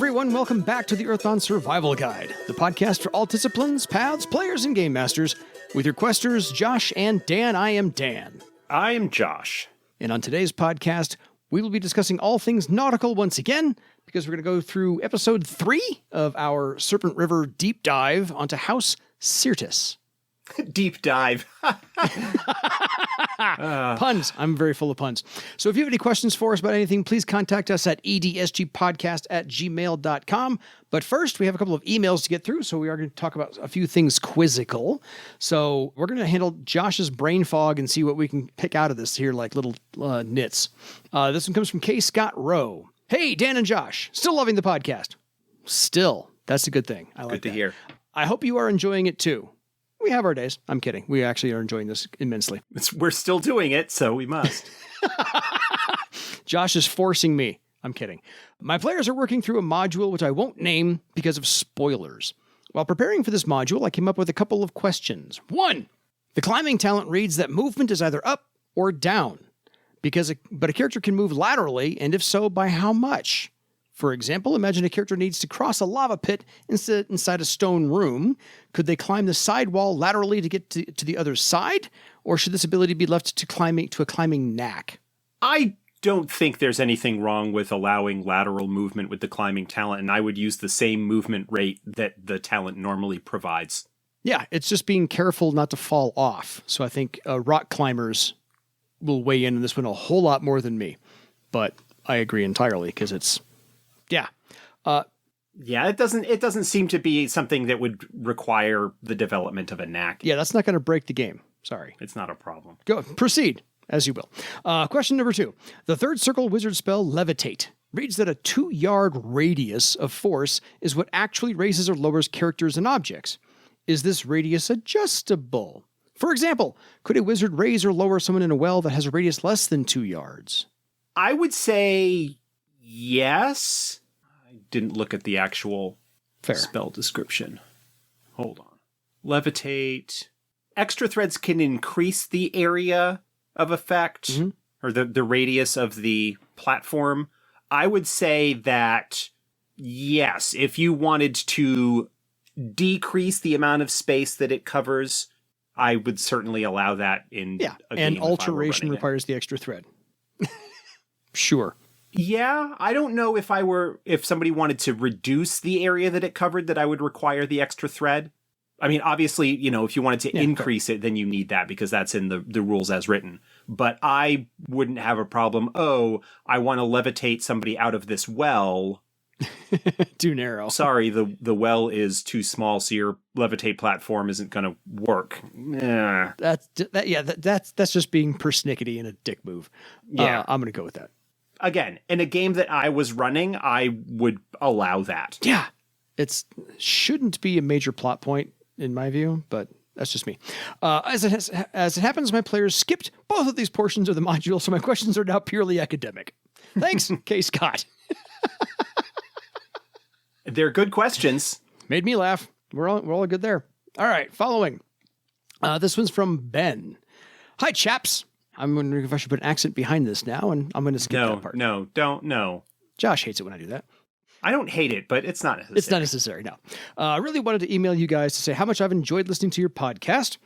everyone, welcome back to the Earthbound Survival Guide, the podcast for all disciplines, paths, players, and game masters. With your questers, Josh and Dan, I am Dan. I am Josh. And on today's podcast, we will be discussing all things nautical once again, because we're going to go through episode 3 of our Serpent River deep dive onto House Syrtis. Deep dive. Puns. I'm very full of puns. So if you have any questions for us about anything, please contact us at edsgpodcast@gmail.com. But first, we have a couple of emails to get through, so we are going to talk about a few things quizzical. So we're going to handle Josh's brain fog and see what we can pick out of this here, like little nits. This one comes from K. Scott Rowe. Hey, Dan and Josh. Still loving the podcast. Still. That's a good thing. I like Good to hear. I hope you are enjoying it too. We have our days. I'm kidding. We actually are enjoying this immensely. We're still doing it, so we must. Josh is forcing me. I'm kidding. My players are working through a module which I won't name because of spoilers. While preparing for this module, I came up with a couple of questions. 1. The climbing talent reads that movement is either up or down, but a character can move laterally, and if so, by how much? For example, imagine a character needs to cross a lava pit inside a stone room. Could they climb the side wall laterally to get to the other side? Or should this ability be left to a climbing knack? I don't think there's anything wrong with allowing lateral movement with the climbing talent, and I would use the same movement rate that the talent normally provides. Yeah, it's just being careful not to fall off. So I think rock climbers will weigh in on this one a whole lot more than me. But I agree entirely because it's... Yeah. Yeah, it doesn't seem to be something that would require the development of a knack. Yeah, that's not going to break the game. Sorry. It's not a problem. Go proceed, as you will. Question number 2. The third circle wizard spell, Levitate, reads that a 2-yard radius of force is what actually raises or lowers characters and objects. Is this radius adjustable? For example, could a wizard raise or lower someone in a well that has a radius less than 2 yards? I would say yes. I didn't look at the actual spell description. Hold on. Levitate. Extra threads can increase the area of effect, or the radius of the platform. I would say that, yes, if you wanted to decrease the amount of space that it covers, I would certainly allow that in a game. And alteration requires the extra thread. Sure. Yeah, I don't know if somebody wanted to reduce the area that it covered, that I would require the extra thread. I mean, obviously, if you wanted to increase it, then you need that because that's in the rules as written. But I wouldn't have a problem. Oh, I want to levitate somebody out of this well. Too narrow. Sorry, the well is too small, so your levitate platform isn't going to work. That's just being persnickety and a dick move. Yeah, I'm going to go with that. Again, in a game that I was running, I would allow that. Yeah. It shouldn't be a major plot point, in my view, but that's just me. As it happens, my players skipped both of these portions of the module, so my questions are now purely academic. Thanks, K. Scott. They're good questions. Made me laugh. We're all good there. All right, following. This one's from Ben. Hi, chaps. I'm wondering if I should put an accent behind this now, and I'm going to skip that part. No, don't. No. Josh hates it when I do that. I don't hate it, but it's not necessary. It's not necessary, no. I really wanted to email you guys to say how much I've enjoyed listening to your podcast,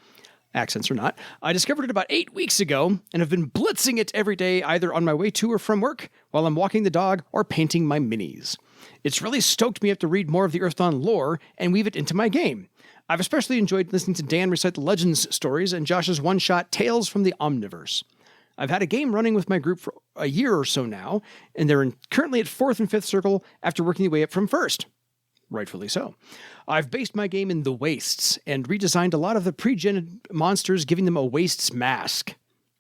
accents or not. I discovered it about 8 weeks ago and have been blitzing it every day, either on my way to or from work, while I'm walking the dog or painting my minis. It's really stoked me up to read more of the Earthbound lore and weave it into my game. I've especially enjoyed listening to Dan recite the Legends stories and Josh's one-shot Tales from the Omniverse. I've had a game running with my group for a year or so now, and they're currently at 4th and 5th circle after working their way up from 1st. Rightfully so. I've based my game in the Wastes and redesigned a lot of the pre-gen monsters, giving them a Wastes mask.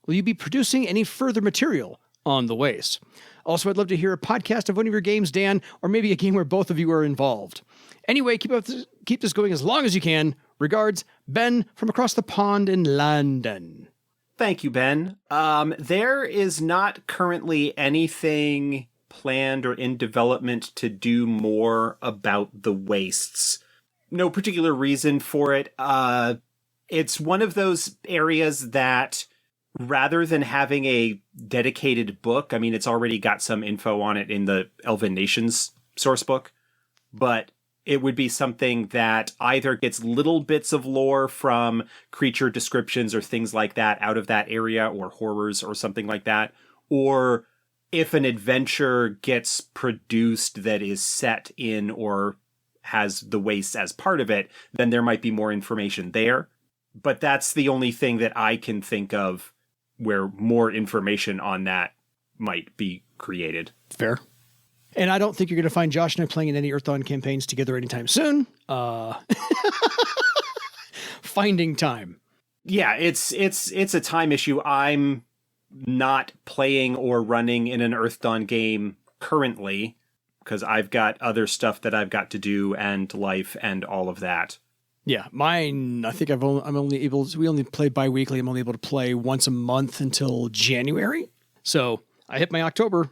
Will you be producing any further material on the Wastes? Also, I'd love to hear a podcast of one of your games, Dan, or maybe a game where both of you are involved. Anyway, keep this going as long as you can. Regards, Ben from across the pond in London. Thank you, Ben. There is not currently anything planned or in development to do more about the Wastes. No particular reason for it. It's one of those areas that, rather than having a dedicated book, I mean, it's already got some info on it in the Elven Nations source book. but it would be something that either gets little bits of lore from creature descriptions or things like that out of that area, or horrors or something like that. Or if an adventure gets produced that is set in or has the wastes as part of it, then there might be more information there. But that's the only thing that I can think of where more information on that might be created. Fair. And I don't think you're going to find Josh and I playing in any Earthdawn campaigns together anytime soon. Finding time. Yeah, it's a time issue. I'm not playing or running in an Earthdawn game currently because I've got other stuff that I've got to do and life and all of that. Yeah, mine, I think we only play bi-weekly. I'm only able to play once a month until January. So I hit my October.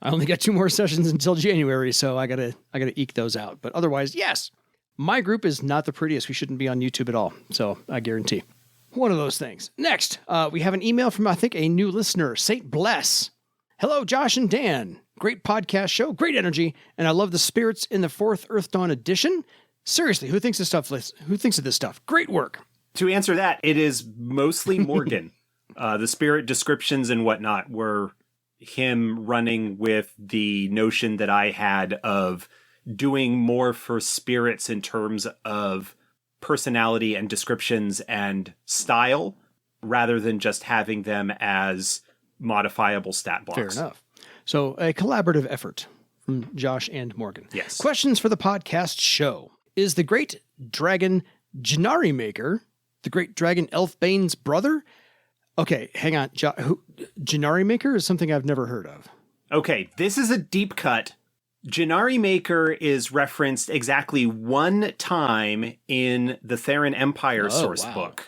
I only got 2 more sessions until January, so I gotta eke those out. But otherwise, yes, my group is not the prettiest. We shouldn't be on YouTube at all. So I guarantee. One of those things. Next, we have an email from, I think, a new listener, Saint Bless. Hello, Josh and Dan. Great podcast show, great energy, and I love the spirits in the 4th Earthdawn edition. Seriously, who thinks of this stuff? Great work. To answer that, it is mostly Morgan. The spirit descriptions and whatnot were him running with the notion that I had of doing more for spirits in terms of personality and descriptions and style, rather than just having them as modifiable stat blocks. Fair enough. So a collaborative effort from Josh and Morgan. Yes. Questions for the podcast show. Is the great dragon Janari Maker the great dragon Elfbane's brother? Okay, hang on. Janari Maker is something I've never heard of. Okay, this is a deep cut. Janari Maker is referenced exactly one time in the Theran Empire sourcebook.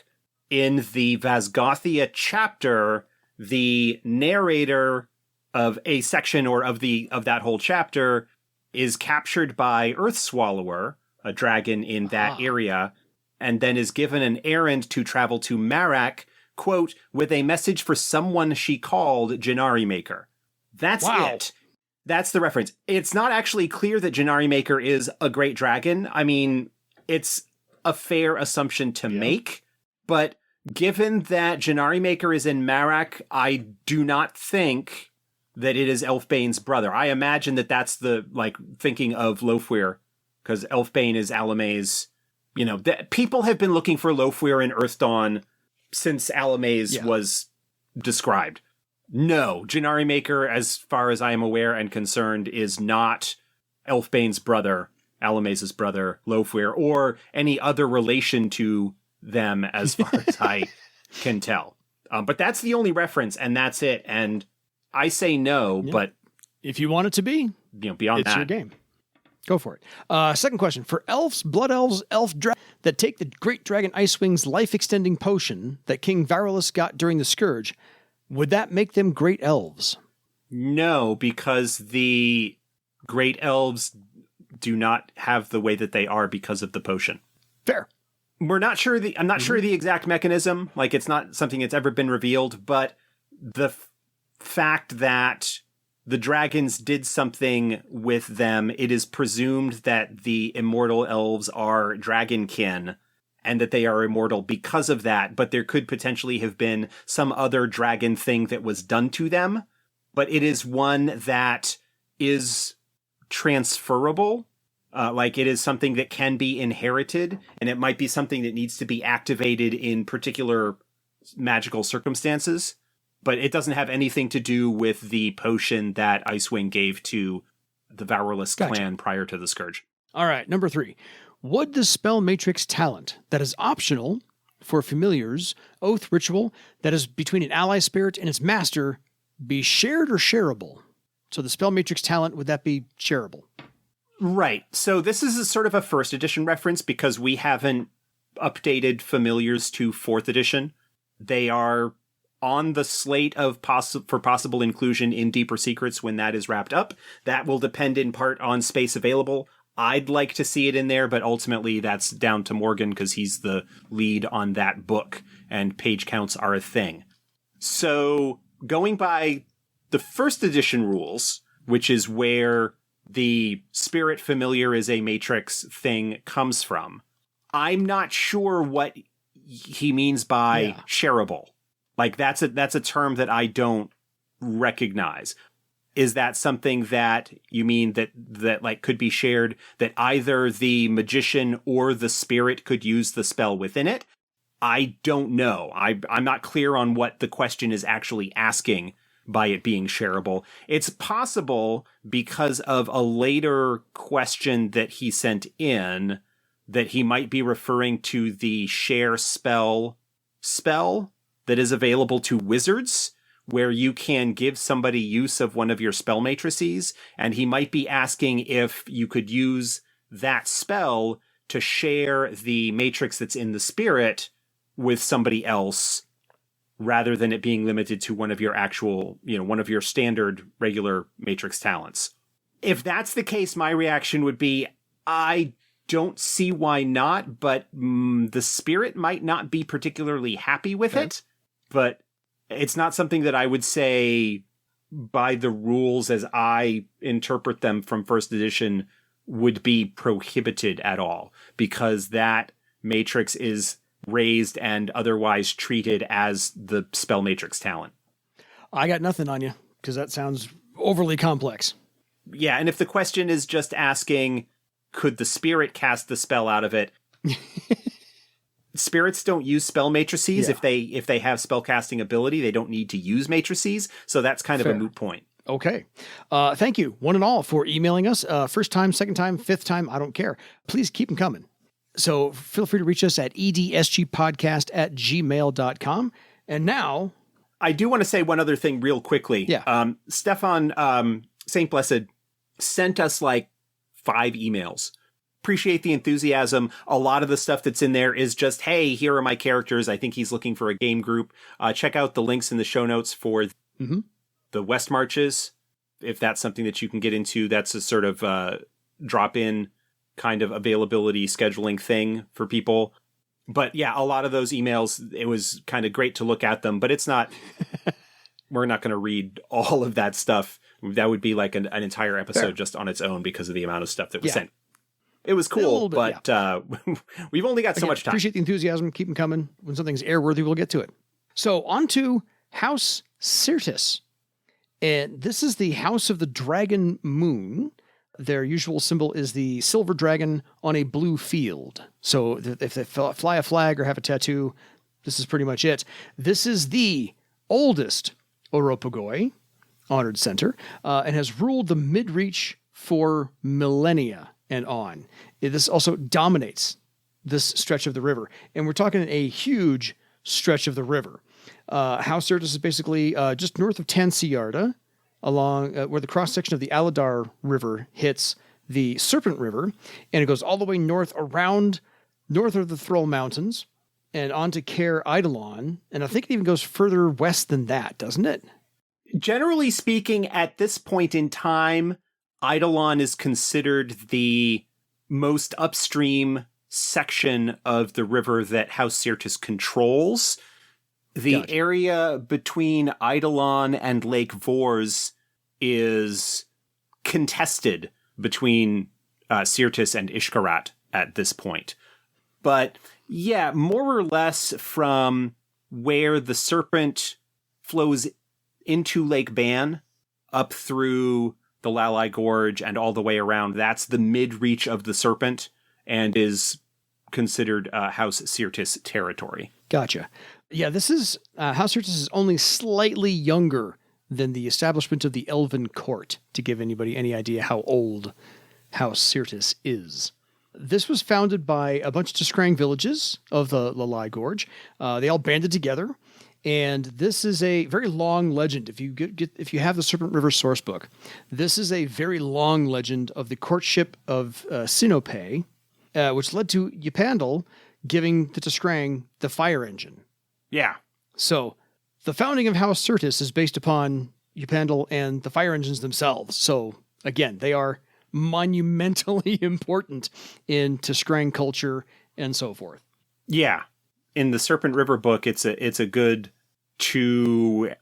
In the Vasgothia chapter, the narrator of a section or of that whole chapter is captured by Earthswallower, a dragon in that area, and then is given an errand to travel to Marak, quote, with a message for someone she called Janari Maker. That's it. That's the reference. It's not actually clear that Janari Maker is a great dragon. I mean, it's a fair assumption to make, but given that Janari Maker is in Marak, I do not think that it is Elfbane's brother. I imagine that that's thinking of Lofwyr, because Elfbane is Alame's, people have been looking for Lofwyr in Earthdawn since Alame's was described. No, Janari Maker, as far as I am aware and concerned, is not Elfbane's brother, Alame's brother, Lofwyr, or any other relation to them as far as I can tell. But that's the only reference, and that's it. And I say no, but if you want it to be, beyond it's your game. Go for it. Second question. For elves, blood elves, elf dragons that take the great dragon Icewing's life-extending potion that King Varulus got during the Scourge, would that make them great elves? No, because the great elves do not have the way that they are because of the potion. Fair. I'm not sure the exact mechanism. It's not something that's ever been revealed, but the fact that the dragons did something with them, it is presumed that the immortal elves are dragonkin and that they are immortal because of that, but there could potentially have been some other dragon thing that was done to them, but it is one that is transferable. It is something that can be inherited, and it might be something that needs to be activated in particular magical circumstances, but it doesn't have anything to do with the potion that Icewing gave to the Varulus clan prior to the Scourge. All right, number 3. Would the spell matrix talent that is optional for familiars, oath ritual, that is between an ally spirit and its master, be shared or shareable? So the spell matrix talent, would that be shareable? Right. So this is a sort of a first edition reference because we haven't updated familiars to 4th edition. They are on the slate of for possible inclusion in Deeper Secrets when that is wrapped up. That will depend in part on space available. I'd like to see it in there, but ultimately that's down to Morgan because he's the lead on that book and page counts are a thing. So going by the 1st edition rules, which is where the spirit familiar is a matrix thing comes from. I'm not sure what he means by shareable. Like that's a term that I don't recognize. Is that something that you mean that like could be shared, that either the magician or the spirit could use the spell within it? I don't know. I'm not clear on what the question is actually asking by it being shareable. It's possible because of a later question that he sent in that he might be referring to the share spell that is available to wizards, where you can give somebody use of one of your spell matrices, and he might be asking if you could use that spell to share the matrix that's in the spirit with somebody else, rather than it being limited to one of your actual, one of your standard regular matrix talents. If that's the case, my reaction would be, I don't see why not, but the spirit might not be particularly happy with it, but it's not something that I would say by the rules as I interpret them from first edition would be prohibited at all, because that matrix is raised and otherwise treated as the spell matrix talent. I got nothing on you, because that sounds overly complex. Yeah, and if the question is just asking, could the spirit cast the spell out of it? Spirits don't use spell matrices. If they have spell casting ability, they don't need to use matrices. So that's kind of a moot point. Okay. Thank you, one and all, for emailing us. First time, second time, fifth time, I don't care. Please keep them coming. So feel free to reach us at edsgpodcast@gmail.com. And now, I do want to say one other thing real quickly. Yeah. Stefan, Saint Blessed, sent us like 5 emails. Appreciate the enthusiasm. A lot of the stuff that's in there is just, hey, here are my characters. I think he's looking for a game group. Check out the links in the show notes for the West Marches. If that's something that you can get into, that's a sort of drop-in kind of availability scheduling thing for people. But yeah, a lot of those emails, it was kind of great to look at them, but it's not, we're not going to read all of that stuff. That would be like an entire episode just on its own because of the amount of stuff that was sent. It was cool, but we've only got so much time. Appreciate the enthusiasm. Keep them coming. When something's airworthy, we'll get to it. So on to House Syrtis. And this is the House of the Dragon Moon. Their usual symbol is the silver dragon on a blue field. So if they fly a flag or have a tattoo, this is pretty much it. This is the oldest aropagoi, honored center, and has ruled the mid-reach for millennia and on. This also dominates this stretch of the river. And we're talking a huge stretch of the river. House Syrtis is basically just north of Tanciarda, along where the cross-section of the Aladar River hits the Serpent River, and it goes all the way north of the Thrall Mountains and on to Caer Eidolon, and I think it even goes further west than that, doesn't it? Generally speaking, at this point in time, Eidolon is considered the most upstream section of the river that House Syrtis controls. The area between Eidolon and Lake Vors is contested between Syrtis and Ishkarat at this point. But yeah, more or less from where the Serpent flows into Lake Ban up through the Lalai Gorge and all the way around, that's the mid-reach of the Serpent and is considered House Syrtis territory. Gotcha. Yeah, this is House Syrtis is only slightly younger than the establishment of the Elven Court, to give anybody any idea how old House Syrtis is. This was founded by a bunch of Tiskrang villages of the Lalai Gorge. They all banded together, and this is a very long legend. If you have the Serpent River source book, this is a very long legend of the courtship of Sinope, which led to Ypandal giving the Tiskrang the fire engine. Yeah. So the founding of House Syrtis is based upon Ypandal and the fire engines themselves. So again, they are monumentally important in Tiskrang culture and so forth. Yeah. In the Serpent River book, it's a good two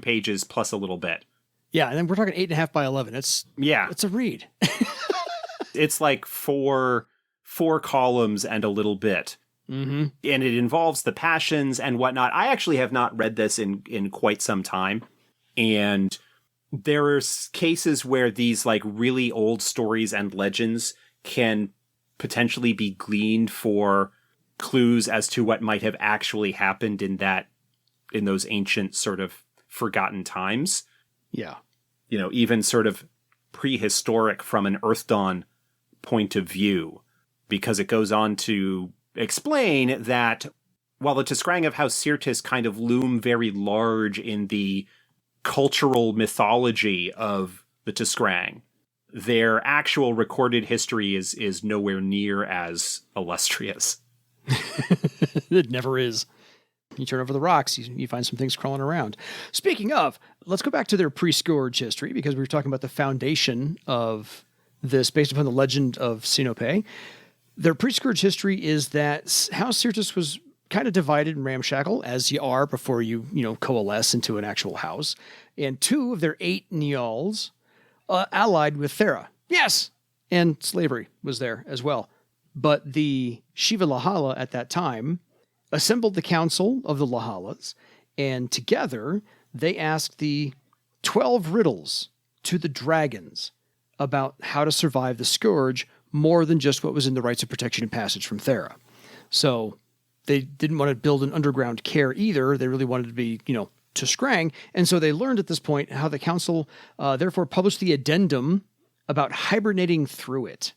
pages plus a little bit. Yeah, and then we're talking 8.5 by 11. It's a read. It's like four columns and a little bit. Mm-hmm. And it involves the passions and whatnot. I actually have not read this in quite some time. And there are cases where these like really old stories and legends can potentially be gleaned for clues as to what might have actually happened in those ancient sort of forgotten times. Yeah. You know, even sort of prehistoric from an Earth Dawn point of view, because it goes on to explain that while the Tiskrang of House Syrtis kind of loom very large in the cultural mythology of the Tiskrang, their actual recorded history is nowhere near as illustrious. It never is. You turn over the rocks, you find some things crawling around. Speaking of, let's go back to their pre-Scourge history, because we were talking about the foundation of this based upon the legend of Sinope. Their pre-Scourge history is that House Syrtis was kind of divided and ramshackle, as you are before you coalesce into an actual house. And 2 of their 8 Nials allied with Thera. Yes! And slavery was there as well. But the Shivalahala at that time assembled the council of the Lahalas, and together they asked the 12 riddles to the dragons about how to survive the Scourge more than just what was in the rites of protection and passage from Thera. So they didn't want to build an underground care either. They really wanted to be, Tiskrang. And so they learned at this point how the council therefore published the addendum about hibernating through it.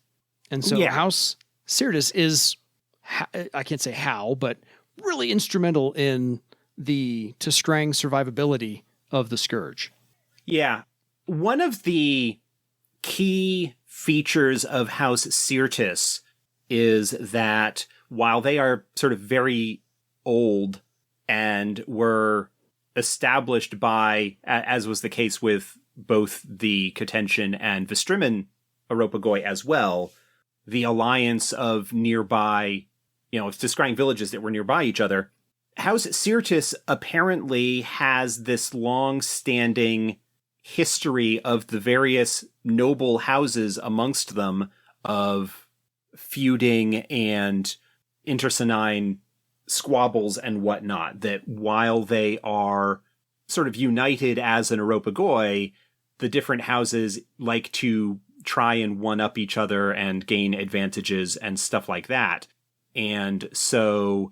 And so House Syrtis is, I can't say how, but really instrumental in the Tiskrang survivability of the Scourge. Yeah. One of the key features of House Syrtis is that while they are sort of very old and were established by, as was the case with both the Katention and Vistriman aropagoi as well, the alliance of nearby, Tiskrang villages that were nearby each other, House Syrtis apparently has this long-standing history of the various noble houses amongst them of feuding and intersinine squabbles and whatnot, that while they are sort of united as an aropagoi, the different houses like to try and one-up each other and gain advantages and stuff like that. And so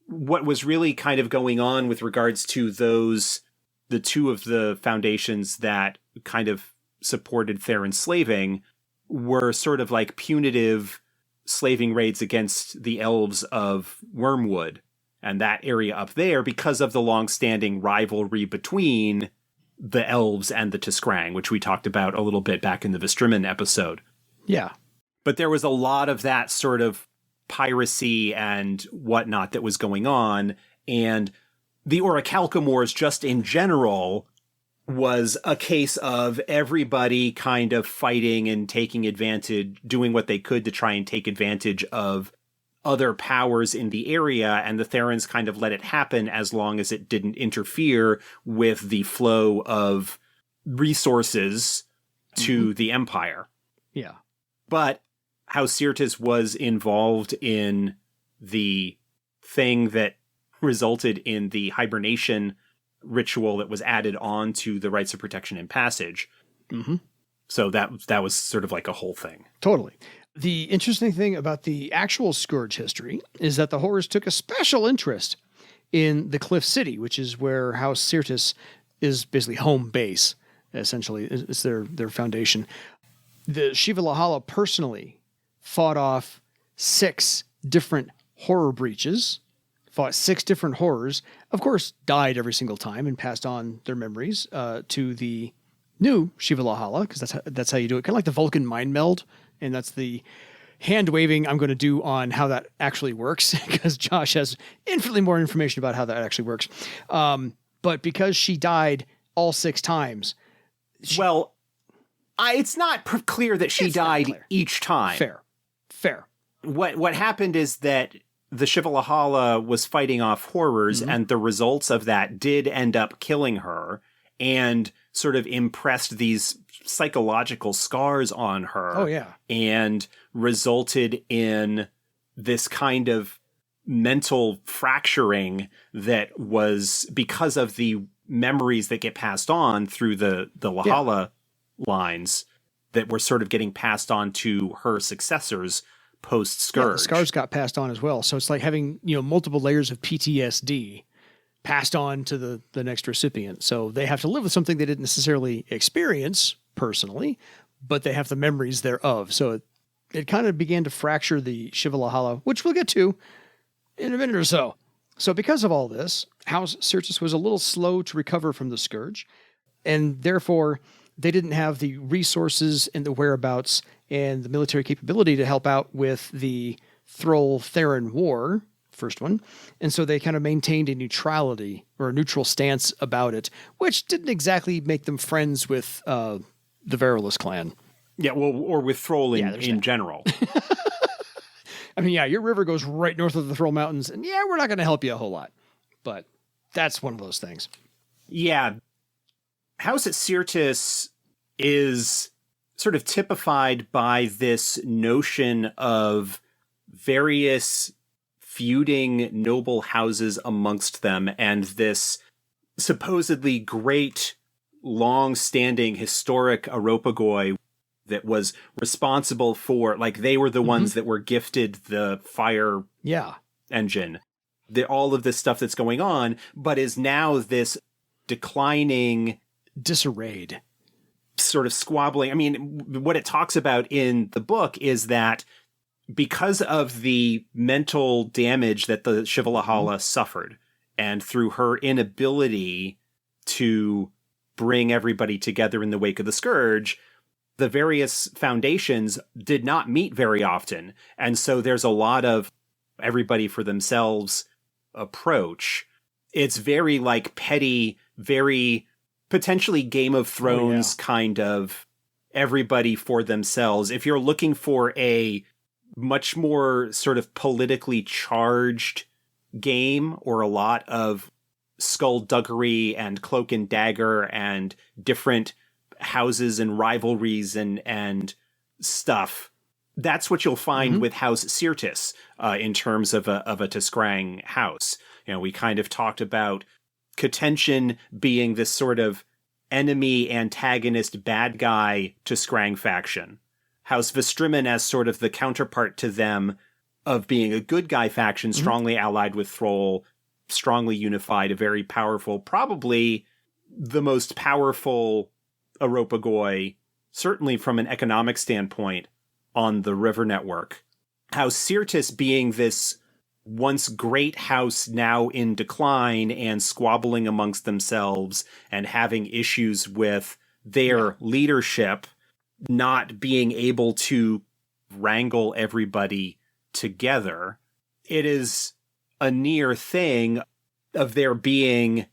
what was really kind of going on with regards to the 2 of the foundations that kind of supported Theran slaving were sort of like punitive slaving raids against the elves of Wormwood and that area up there because of the long-standing rivalry between the elves and the Tiskrang, which we talked about a little bit back in the Vistriman episode. Yeah. But there was a lot of that sort of piracy and whatnot that was going on, and the Orichalcomores just in general was a case of everybody kind of fighting and taking advantage, doing what they could to try and take advantage of other powers in the area, and the Therans kind of let it happen as long as it didn't interfere with the flow of resources to the Empire. Yeah. But House Syrtis was involved in the thing that resulted in the hibernation ritual that was added on to the rites of protection and passage. Mm-hmm. So that was sort of like a whole thing. Totally. The interesting thing about the actual Scourge history is that the Horrors took a special interest in the Cliff City, which is where House Syrtis is basically home base, essentially. It's their foundation. The Shivalahala personally fought off 6 different horror breaches, fought 6 different horrors, of course, died every single time and passed on their memories to the new Shivalahala, because that's how you do it. Kind of like the Vulcan mind meld, and that's the hand-waving I'm going to do on how that actually works, because Josh has infinitely more information about how that actually works. But because she died all 6 times... it's not clear that she died each time. Fair. What happened is that the Shivalahala was fighting off horrors, and the results of that did end up killing her. and sort of impressed these psychological scars on her. Oh, yeah. And resulted in this kind of mental fracturing that was because of the memories that get passed on through the Lahala lines that were sort of getting passed on to her successors post-Scourge. Yeah, the scars got passed on as well. So it's like having, multiple layers of PTSD passed on to the next recipient. So they have to live with something they didn't necessarily experience personally, but they have the memories thereof. So it kind of began to fracture the shivalahala, which we'll get to in a minute or so. So because of all this, House Syrtis was a little slow to recover from the Scourge, and therefore they didn't have the resources and the whereabouts and the military capability to help out with the Theran War, first one. And so they kind of maintained a neutrality or a neutral stance about it, which didn't exactly make them friends with the Verilus clan. Yeah, well, or with Thrall in general. I mean, yeah, your river goes right north of the Thrall Mountains, and yeah, we're not going to help you a whole lot. But that's one of those things. Yeah. House at Syrtis is sort of typified by this notion of various feuding noble houses amongst them and this supposedly great, long-standing historic aropagoi that was responsible for, like, they were the ones that were gifted the fire engine. All of this stuff that's going on, but is now this declining, disarrayed, sort of squabbling. I mean, what it talks about in the book is that because of the mental damage that the shivalahala suffered, and through her inability to bring everybody together in the wake of the Scourge, the various foundations did not meet very often. And so there's a lot of everybody for themselves approach. It's very like petty, very potentially Game of Thrones kind of everybody for themselves. If you're looking for a much more sort of politically charged game, or a lot of skullduggery and cloak and dagger and different houses and rivalries and stuff, that's what you'll find with House Syrtis in terms of a Tiskrang house. We kind of talked about Contention being this sort of enemy, antagonist, bad guy Tiskrang faction. House Vestrimen as sort of the counterpart to them of being a good guy faction, strongly allied with Thrall, strongly unified, a very powerful, probably the most powerful aropagoi, certainly from an economic standpoint, on the river network. House Syrtis being this once great house now in decline and squabbling amongst themselves and having issues with their leadership, not being able to wrangle everybody together. It is a near thing of there being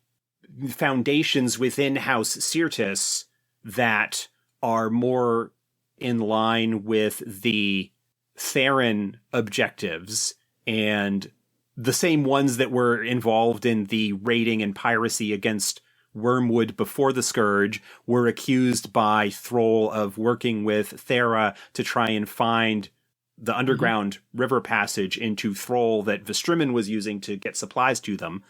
foundations within House Syrtis that are more in line with the Theran objectives, and the same ones that were involved in the raiding and piracy against Wormwood before the Scourge were accused by Thrall of working with Thera to try and find the underground river passage into Thrall that Vestrimen was using to get supplies to them.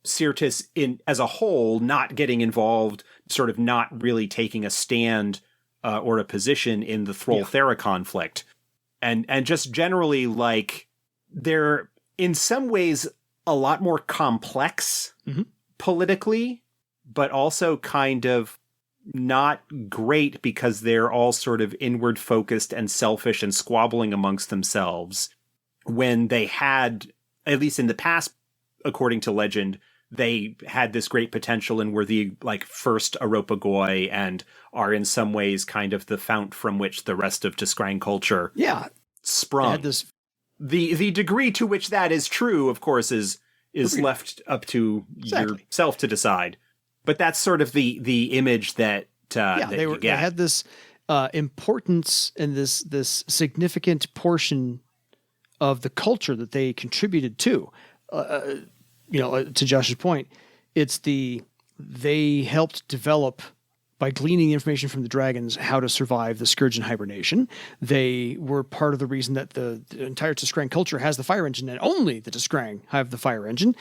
Syrtis as a whole not getting involved, sort of not really taking a stand or a position in the Thrall-Thera conflict. And just generally, like, they're in some ways a lot more complex politically, but also kind of not great because they're all sort of inward focused and selfish and squabbling amongst themselves, when they had, at least in the past, according to legend, they had this great potential and were the first aropagoi and are in some ways kind of the fount from which the rest of Tiskrang culture sprung. Had this... The degree to which that is true, of course, is left up to yourself to decide. But that's sort of the image that they had this importance and this significant portion of the culture that they contributed to. To Josh's point, it's the they helped develop, by gleaning information from the dragons, how to survive the Scourge and hibernation. They were part of the reason that the entire Tiskrang culture has the fire engine, and only the Tiskrang have the fire engine.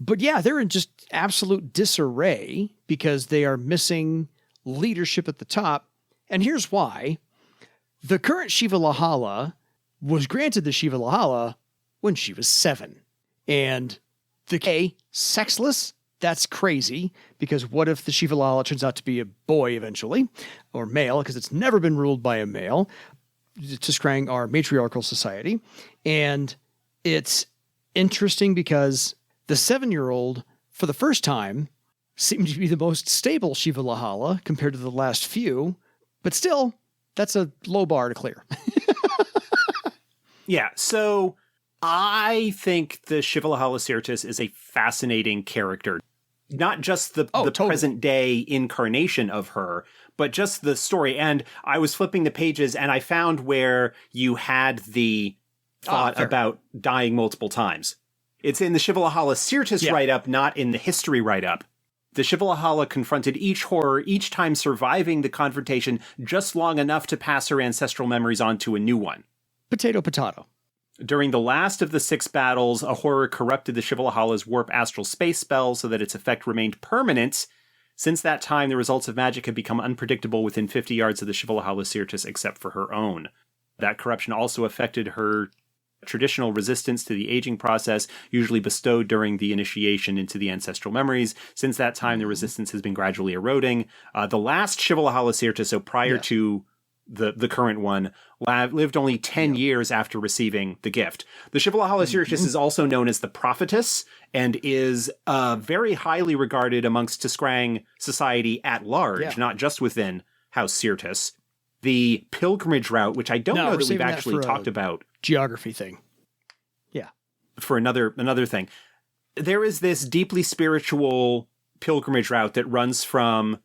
But yeah, they're in just absolute disarray because they are missing leadership at the top. And here's why. The current shivalahala was granted the shivalahala when she was 7. And the sexless, that's crazy, because what if the shivalahala turns out to be a boy eventually, or male, because it's never been ruled by a male. Tiskrang are a matriarchal society. And it's interesting because the 7-year-old, for the first time, seemed to be the most stable shivalahala compared to the last few, but still, that's a low bar to clear. Yeah, so I think the shivalahala Syrtis is a fascinating character. Not just the totally. present day incarnation of her, but just the story. And I was flipping the pages and I found where you had the thought about dying multiple times. It's in the shivalahala Syrtis write-up, not in the history write-up. The shivalahala confronted each horror, each time surviving the confrontation just long enough to pass her ancestral memories on to a new one. Potato, potato. During the last of the 6 battles, a horror corrupted the shivalahala's warp astral space spell so that its effect remained permanent. Since that time, the results of magic have become unpredictable within 50 yards of the shivalahala Syrtis except for her own. That corruption also affected her traditional resistance to the aging process, usually bestowed during the initiation into the ancestral memories. Since that time, the resistance has been gradually eroding. The last shivalahala Syrtis, so prior to the current one, lived only 10 years after receiving the gift. The shivalahala Syrtis is also known as the prophetess and is very highly regarded amongst Tiskrang society at large, not just within House Syrtis. The pilgrimage route, which I don't know that we've actually talked about. Geography thing. Yeah. For another thing. There is this deeply spiritual pilgrimage route that runs from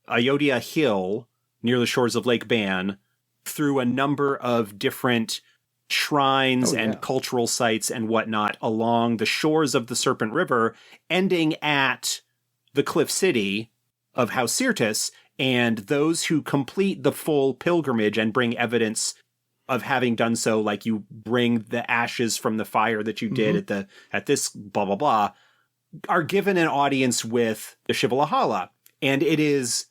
Ayodhya Hill near the shores of Lake Ban through a number of different shrines and cultural sites and whatnot along the shores of the Serpent River, ending at the Cliff City of House Syrtis. And those who complete the full pilgrimage and bring evidence of having done so, like you bring the ashes from the fire that you did at this blah, blah, blah, are given an audience with the shivalahala. And it is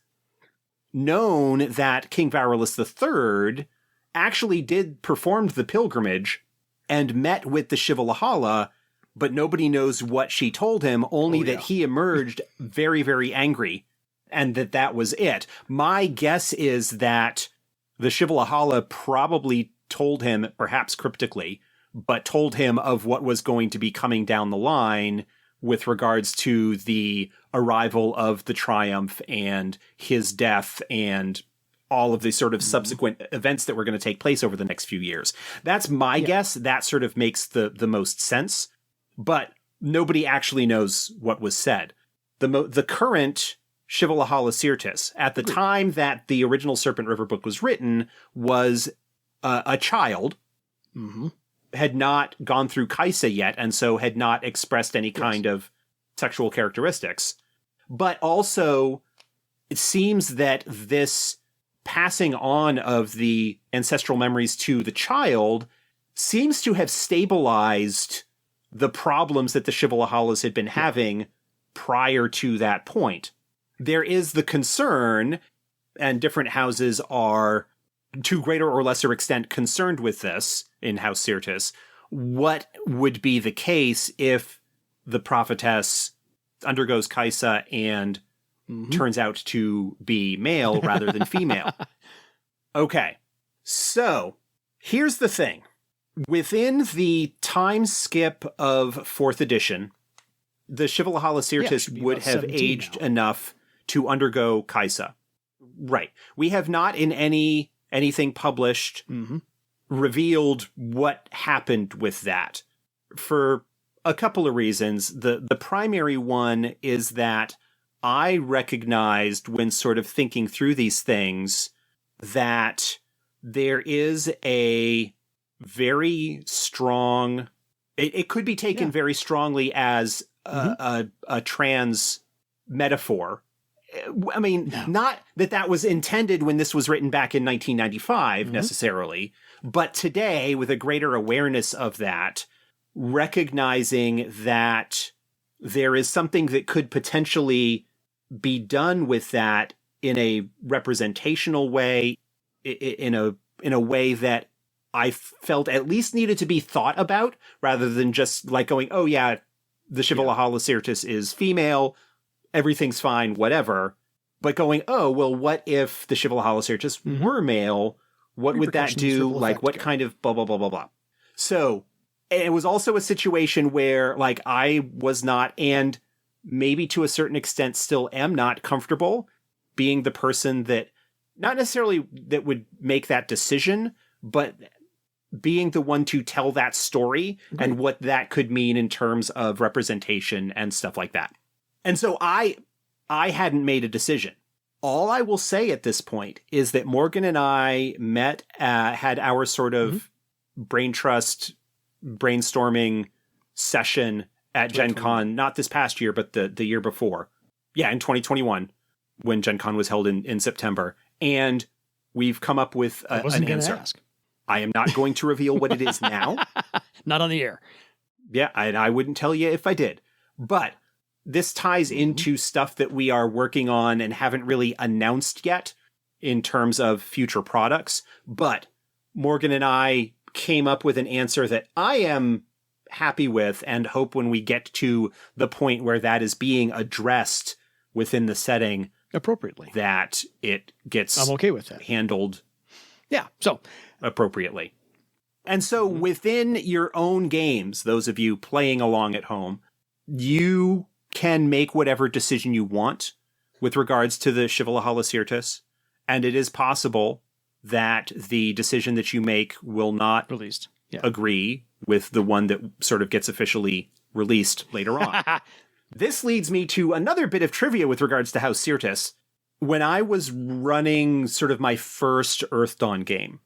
known that King Varalus III actually did perform the pilgrimage and met with the shivalahala, but nobody knows what she told him, only that he emerged very, very angry. And that was it. My guess is that the shivalahala probably told him, perhaps cryptically, but told him of what was going to be coming down the line with regards to the arrival of the Triumph and his death and all of the sort of subsequent events that were going to take place over the next few years. That's my guess. That sort of makes the most sense. But nobody actually knows what was said. The current shivalahala Syrtis, at the time that the original Serpent River book was written, was a child, had not gone through Kaisa yet, and so had not expressed any kind of sexual characteristics. But also, it seems that this passing on of the ancestral memories to the child seems to have stabilized the problems that the shivalahalas had been having prior to that point. There is the concern, and different houses are, to greater or lesser extent, concerned with this in House Syrtis. What would be the case if the prophetess undergoes Kaisa and turns out to be male rather than female? Okay, so here's the thing. Within the time skip of 4th edition, the shivalahala Syrtis would have aged enough to undergo Kaisa. Right. We have not in anything published revealed what happened with that for a couple of reasons. The primary one is that I recognized when sort of thinking through these things that there is a very strong, it could be taken very strongly as a trans metaphor. I mean, not that that was intended when this was written back in 1995 necessarily, but today, with a greater awareness of that, recognizing that there is something that could potentially be done with that in a representational way, in a way that I felt at least needed to be thought about, rather than just like going, oh yeah, the shivalahala Syrtis is female, everything's fine, whatever. But going, oh, well, what if the shivalahala Syrtis were male? What would that do? Like, what kind of blah, blah, blah, blah, blah. So it was also a situation where, like, I was not, and maybe to a certain extent still am not comfortable being the person that, not necessarily that would make that decision, but being the one to tell that story and what that could mean in terms of representation and stuff like that. And so I hadn't made a decision. All I will say at this point is that Morgan and I met, had our sort of brain trust brainstorming session at Gen Con, not this past year, but the year before. Yeah, in 2021, when Gen Con was held in September. And we've come up with an answer. I am not going to reveal what it is now. Not on the air. Yeah, I wouldn't tell you if I did. But this ties into stuff that we are working on and haven't really announced yet in terms of future products. But Morgan and I came up with an answer that I am happy with and hope when we get to the point where that is being addressed within the setting appropriately, that it gets I'm okay with that. Handled so appropriately. And so within your own games, those of you playing along at home, you can make whatever decision you want with regards to the shivalahala Syrtis, and it is possible that the decision that you make will not agree with the one that sort of gets officially released later on. This leads me to another bit of trivia with regards to House Syrtis. When I was running sort of my first Earth Dawn game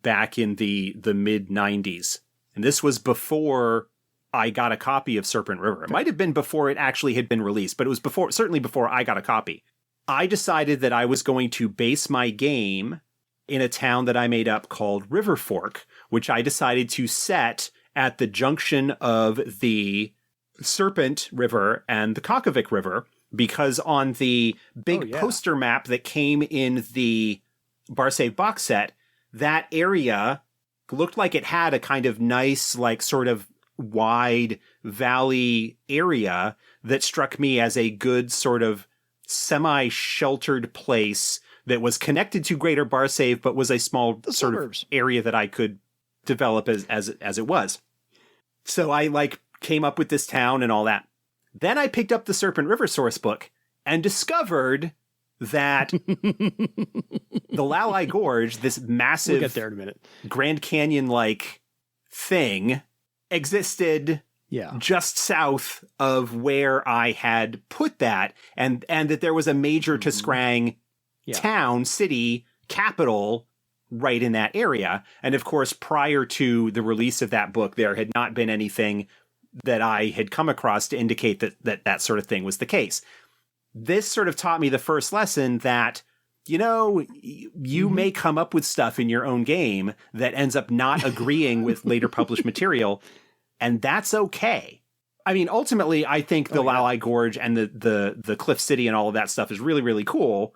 back in the mid-90s, and this was before I got a copy of Serpent River. It might have been before it actually had been released, but it was certainly before I got a copy. I decided that I was going to base my game in a town that I made up called River Fork, which I decided to set at the junction of the Serpent River and the Kakavik River, because on the big poster map that came in the Barsave box set, that area looked like it had a kind of nice, like, sort of wide valley area that struck me as a good sort of semi-sheltered place that was connected to Greater Barsave, but was a small sort of area that I could develop as it was. So I came up with this town and all that. Then I picked up the Serpent River source book and discovered that the Lalai Gorge, this massive we'll get there in a minute. Grand Canyon-like thing, existed just south of where I had put that, and that there was a major Tiskrang town, city, capital right in that area. And of course, prior to the release of that book, there had not been anything that I had come across to indicate that sort of thing was the case. This sort of taught me the first lesson that, you know, you may come up with stuff in your own game that ends up not agreeing with later published material, and that's okay. I mean, ultimately, I think the Lalai Gorge and the Cliff City and all of that stuff is really, really cool,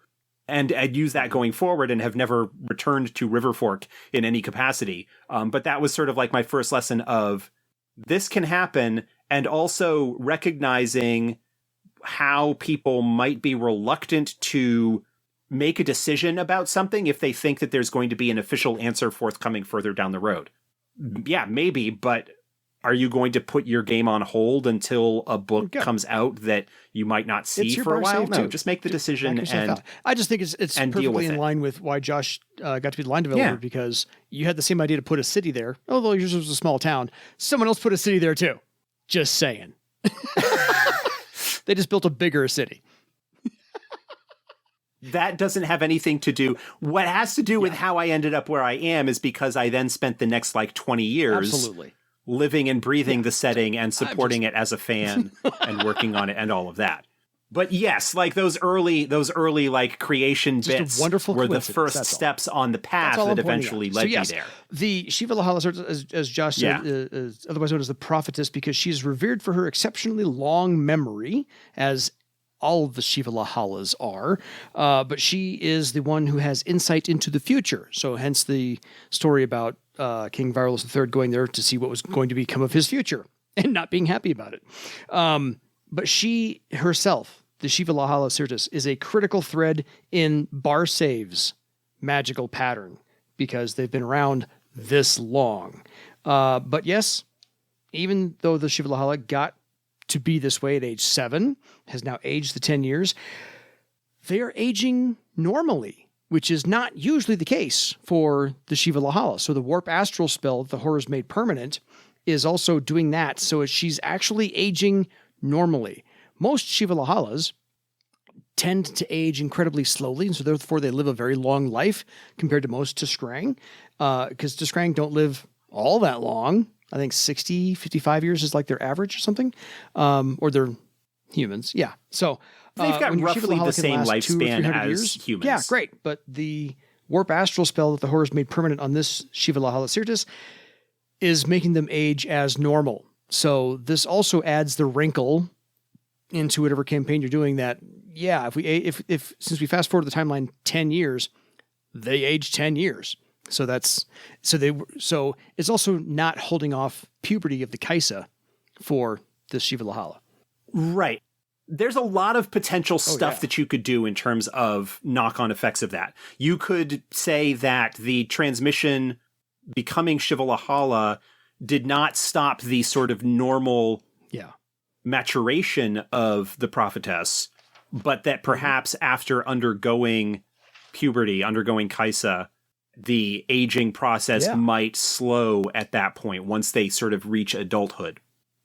and I'd use that going forward and have never returned to River Fork in any capacity. But that was sort of like my first lesson of this can happen, and also recognizing how people might be reluctant to make a decision about something if they think that there's going to be an official answer forthcoming further down the road. Yeah, maybe, but are you going to put your game on hold until a book comes out that you might not see for a while? No, just make the decision and I just think it's perfectly in line with why Josh got to be the line developer, because you had the same idea to put a city there, although yours was a small town. Someone else put a city there too. Just saying. They just built a bigger city. That doesn't have anything to do. What has to do with how I ended up where I am is because I then spent the next 20 years living and breathing the setting and supporting it as a fan and working on it and all of that. But yes, like those early like creation Just bits a wonderful were the coincidence, first that's all. steps on the path That's all that I'm pointing eventually out. led So yes, me there. the shivalahala, as Josh said, is otherwise known as the prophetess because she's revered for her exceptionally long memory, as all of the shivalahalas are. But she is the one who has insight into the future. So hence the story about King Varus III going there to see what was going to become of his future and not being happy about it. But she herself, the shivalahala Syrtis, is a critical thread in Barsave's magical pattern because they've been around this long. But yes, even though the shivalahala got to be this way at age 7, has now aged the 10 years, they are aging normally, which is not usually the case for the shivalahala. So the warp astral spell that the horrors made permanent is also doing that. So she's actually aging normally. Most shivalahalas tend to age incredibly slowly, and so therefore they live a very long life compared to most Tiskrang, because Tiskrang don't live all that long. I think 60, 55 years is like their average or something, or they're humans. Yeah. So they've got when your roughly shivalahala the can same last 200 or lifespan 300 as years, humans. yeah, great. But the warp astral spell that the horrors made permanent on this shivalahala Syrtis is making them age as normal. So this also adds the wrinkle into whatever campaign you're doing that, yeah, if since we fast forward the timeline 10 years, they age 10 years. So so it's also not holding off puberty of the Kaisa for the shivalahala. Right. There's a lot of potential stuff that you could do in terms of knock-on effects of that. You could say that the transmission becoming shivalahala did not stop the sort of normal maturation of the prophetess, but that perhaps after undergoing puberty, undergoing Kaisa, the aging process might slow at that point once they sort of reach adulthood.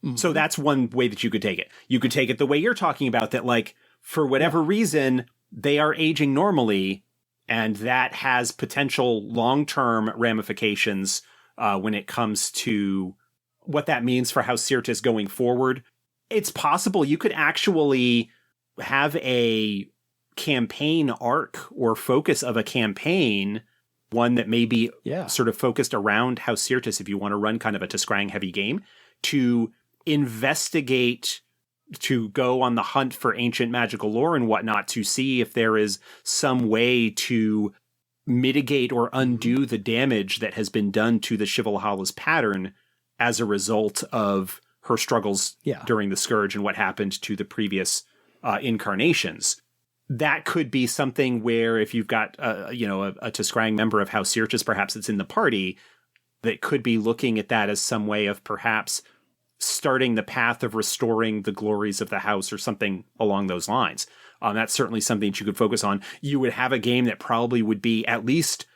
Mm-hmm. So that's one way that you could take it. You could take it the way you're talking about, that like, for whatever reason, they are aging normally, and that has potential long-term ramifications when it comes to what that means for House Syrtis going forward. It's possible you could actually have a campaign arc or focus of a campaign, one that may be sort of focused around House Syrtis if you want to run kind of a Tiskrang heavy game, to investigate, to go on the hunt for ancient magical lore and whatnot, to see if there is some way to mitigate or undo the damage that has been done to the Shivalahala's pattern as a result of her struggles during the Scourge and what happened to the previous incarnations. That could be something where if you've got a Tiskrang member of House Syrtis, perhaps it's in the party, that could be looking at that as some way of perhaps starting the path of restoring the glories of the house or something along those lines. That's certainly something that you could focus on. You would have a game that probably would be, at least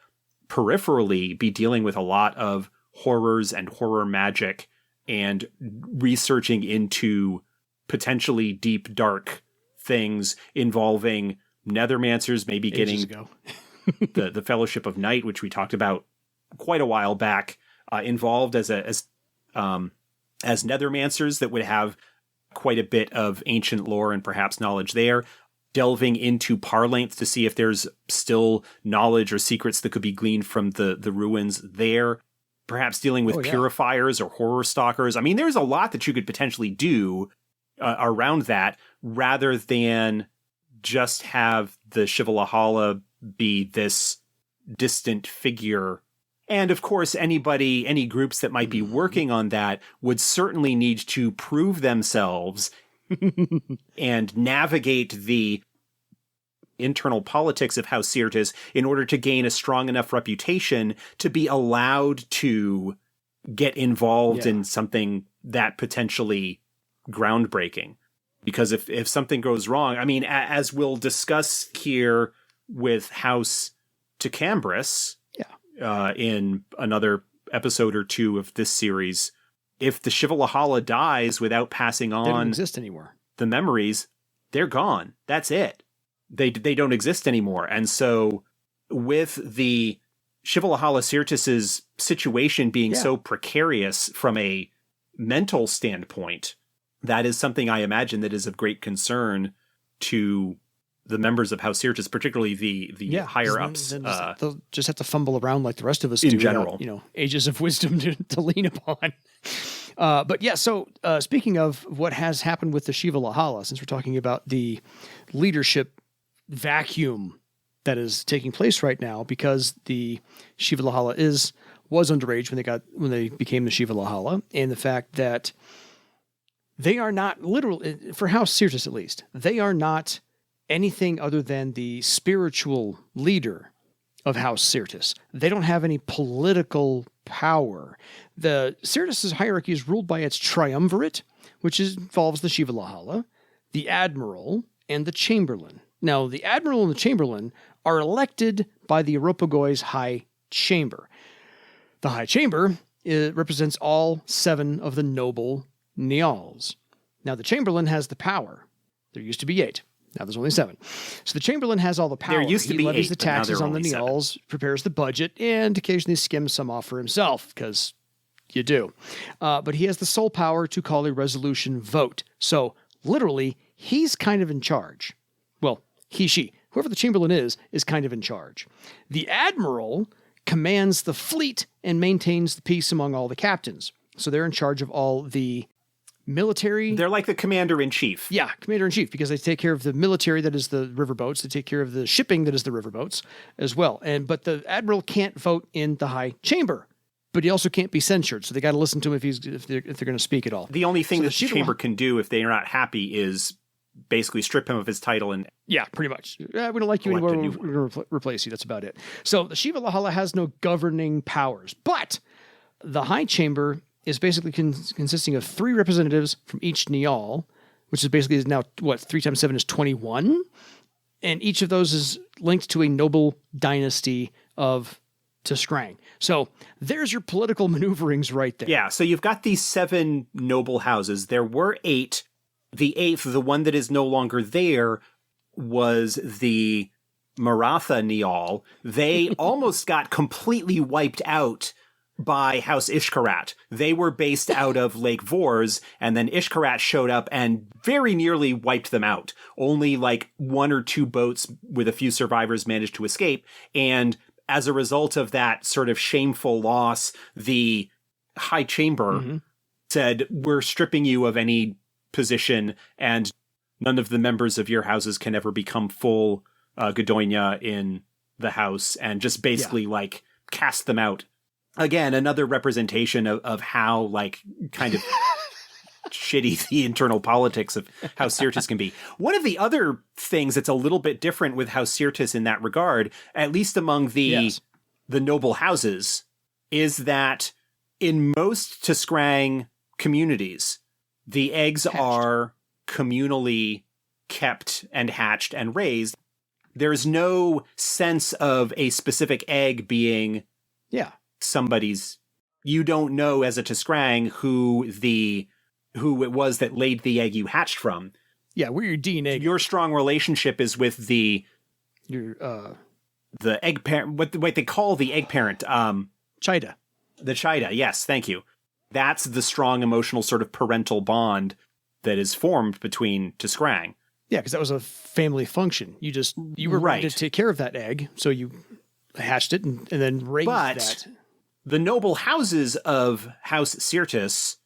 peripherally, be dealing with a lot of horrors and horror magic and researching into potentially deep, dark things involving nethermancers, maybe getting the Fellowship of Night, which we talked about quite a while back, involved as nethermancers that would have quite a bit of ancient lore and perhaps knowledge there. Delving into Parlength to see if there's still knowledge or secrets that could be gleaned from the ruins there. Perhaps dealing with purifiers or horror stalkers. I mean, there's a lot that you could potentially do around that, rather than just have the Shivalahala be this distant figure. And of course, any groups that might be working on that would certainly need to prove themselves and navigate the internal politics of House Syrtis in order to gain a strong enough reputation to be allowed to get involved in something that potentially groundbreaking. Because if something goes wrong, I mean, as we'll discuss here with House Ticambris in another episode or two of this series, if the Shivalahala dies without passing on, they don't exist anymore. The memories, they're gone. That's it. They don't exist anymore. And so with the Shivalahala Syrtis's situation being so precarious from a mental standpoint, that is something I imagine that is of great concern to the members of House Syrtis, particularly the higher ups. They'll just have to fumble around like the rest of us in do, general. without, ages of wisdom to lean upon. But yeah, so speaking of what has happened with the shivalahala, since we're talking about the leadership vacuum that is taking place right now, because the shivalahala was underage when they became the shivalahala, and the fact that they are not literally, for House Syrtis at least, they are not anything other than the spiritual leader of House Syrtis. They don't have any political power. The Syrtis' hierarchy is ruled by its triumvirate, which involves the shivalahala, the admiral, and the chamberlain. Now, the admiral and the chamberlain are elected by the aropagoi's high chamber. The high chamber represents all 7 of the noble Nials. Now, the chamberlain has the power. There used to be 8. Now there's only 7. So the chamberlain has all the power. There used to be 8. He levies the taxes on the only 7. Nials, prepares the budget, and occasionally skims some off for himself, because you do. But he has the sole power to call a resolution vote. So literally, he's kind of in charge. Well, she. Whoever the chamberlain is kind of in charge. The admiral commands the fleet and maintains the peace among all the captains. So they're in charge of all the military. They're like the commander-in-chief. Yeah, commander-in-chief, because they take care of the military that is the riverboats. They take care of the shipping that is the riverboats as well. But the admiral can't vote in the high chamber, but he also can't be censured. So they got to listen to him if they're going to speak at all. The only thing that the chamber can do if they're not happy is basically strip him of his title and pretty much. We don't like you anymore. We're going to replace you. That's about it. So the shivalahala has no governing powers, but the high chamber is basically consisting of 3 representatives from each Nial, which is basically now, 3 times 7 is 21? And each of those is linked to a noble dynasty of Tiskrang. So there's your political maneuverings right there. Yeah, so you've got these 7 noble houses. There were 8. The 8th, the one that is no longer there, was the Maratha Nial. They almost got completely wiped out by House Ishkarat. They were based out of Lake Vors, and then Ishkarat showed up and very nearly wiped them out. Only like 1 or 2 boats with a few survivors managed to escape, and as a result of that sort of shameful loss, the High Chamber said, we're stripping you of any position, and none of the members of your houses can ever become full Godonia in the house, and just basically cast them out. Again, another representation of how kind of shitty the internal politics of House Syrtis can be. One of the other things that's a little bit different with House Syrtis in that regard, at least among the noble houses, is that in most Tiskrang communities, the eggs are communally kept and hatched and raised. There's no sense of a specific egg being somebody's. You don't know as a Tiskrang who it was that laid the egg you hatched from. Yeah, where your DNA. Your strong relationship is with the egg parent. What they call the egg parent. Chida. The Chida. Yes, thank you. That's the strong emotional sort of parental bond that is formed between Tiskrang. Yeah, because that was a family function. You were ready to take care of that egg, so you hatched it and then raised that. The noble houses of House Syrtis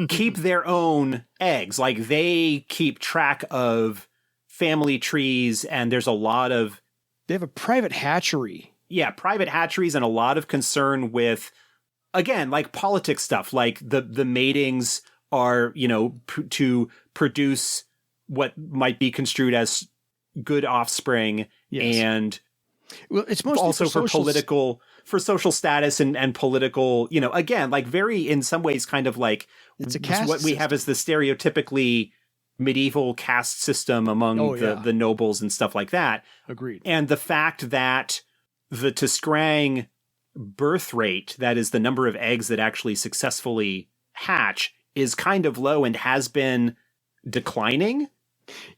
keep their own eggs. Like, they keep track of family trees, and there's a lot of... They have a private hatchery. Yeah, private hatcheries, and a lot of concern with, again, politics stuff. Like, the matings are, to produce what might be construed as good offspring, and it's mostly also for social status and political, again, very, in some ways, kind of it's a caste what we have as the stereotypically medieval caste system among the nobles and stuff like that. Agreed. And the fact that the Tiskrang birth rate, that is the number of eggs that actually successfully hatch, is kind of low and has been declining.